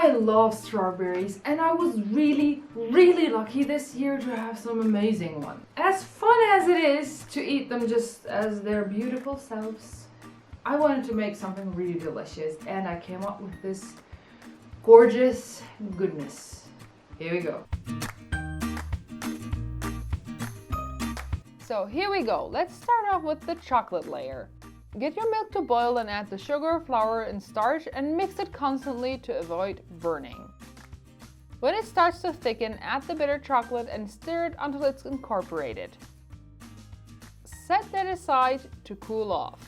I love strawberries and I was really lucky this year to have some amazing ones. As fun as it is to eat them just as their beautiful selves, I wanted to make something really delicious and I came up with this gorgeous goodness. Here we go. So here we go. Let's start off with the chocolate layer. Get your milk to boil and add the sugar, flour and starch and mix it constantly to avoid burning. When it starts to thicken, add the bitter chocolate and stir it until it's incorporated. Set that aside to cool off.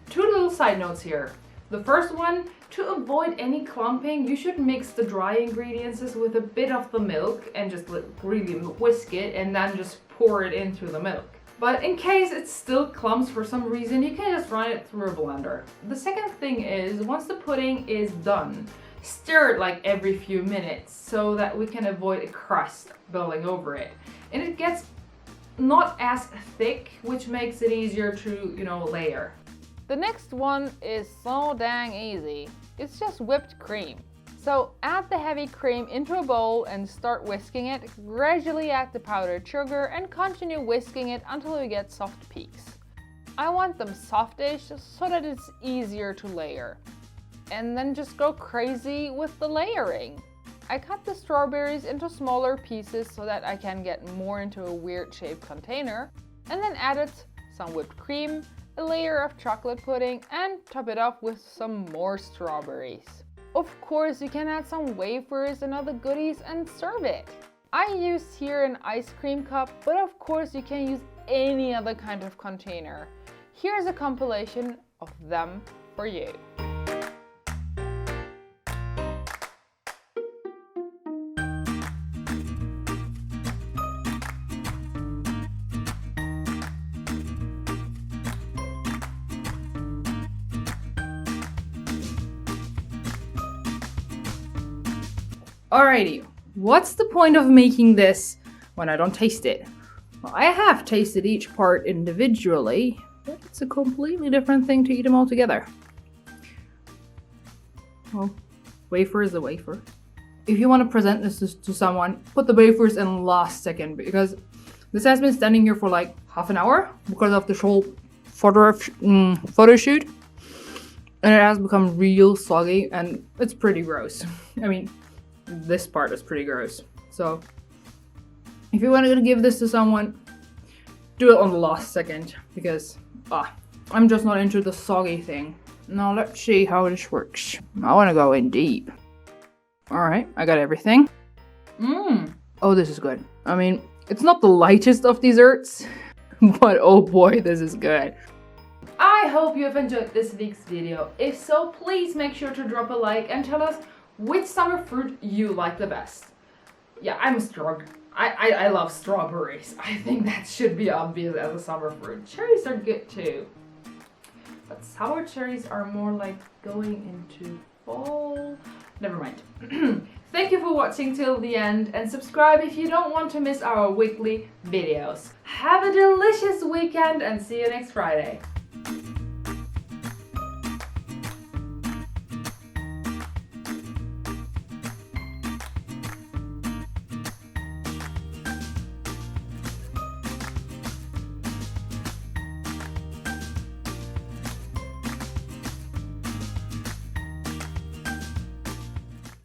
Two little side notes here. The first one, to avoid any clumping, you should mix the dry ingredients with a bit of the milk and just really whisk it and then just pour it into the milk. But in case it still clumps for some reason, you can just run it through a blender. The second thing is, once the pudding is done, stir it like every few minutes so that we can avoid a crust building over it. And it gets not as thick, which makes it easier to, layer. The next one is so dang easy. It's just whipped cream. So add the heavy cream into a bowl and start whisking it. Gradually add the powdered sugar and continue whisking it until you get soft peaks. I want them softish so that it's easier to layer. And then just go crazy with the layering. I cut the strawberries into smaller pieces so that I can get more into a weird shaped container. And then added some whipped cream, a layer of chocolate pudding and top it off with some more strawberries. Of course, you can add some wafers and other goodies and serve it. I used here an ice cream cup, but of course you can use any other kind of container. Here's a compilation of them for you. Alrighty, what's the point of making this when I don't taste it? Well, I have tasted each part individually, but it's a completely different thing to eat them all together. Well, wafer is a wafer. If you want to present this to someone, put the wafers in last second because this has been standing here for like half an hour because of the whole photo shoot. And it has become real soggy and it's pretty gross. I mean, this part is pretty gross. So if you want to give this to someone, do it on the last second because I'm just not into the soggy thing. Now let's see how this works. I want to go in deep. Alright, I got everything. Oh, this is good. I mean, it's not the lightest of desserts, but oh boy, this is good. I hope you have enjoyed this week's video. If so, please make sure to drop a like and tell us which summer fruit you like the best. Yeah, I love strawberries. I think that should be obvious as a summer fruit. Cherries are good too. But sour cherries are more like going into fall. Never mind. Thank you for watching till the end and subscribe if you don't want to miss our weekly videos. Have a delicious weekend and see you next Friday.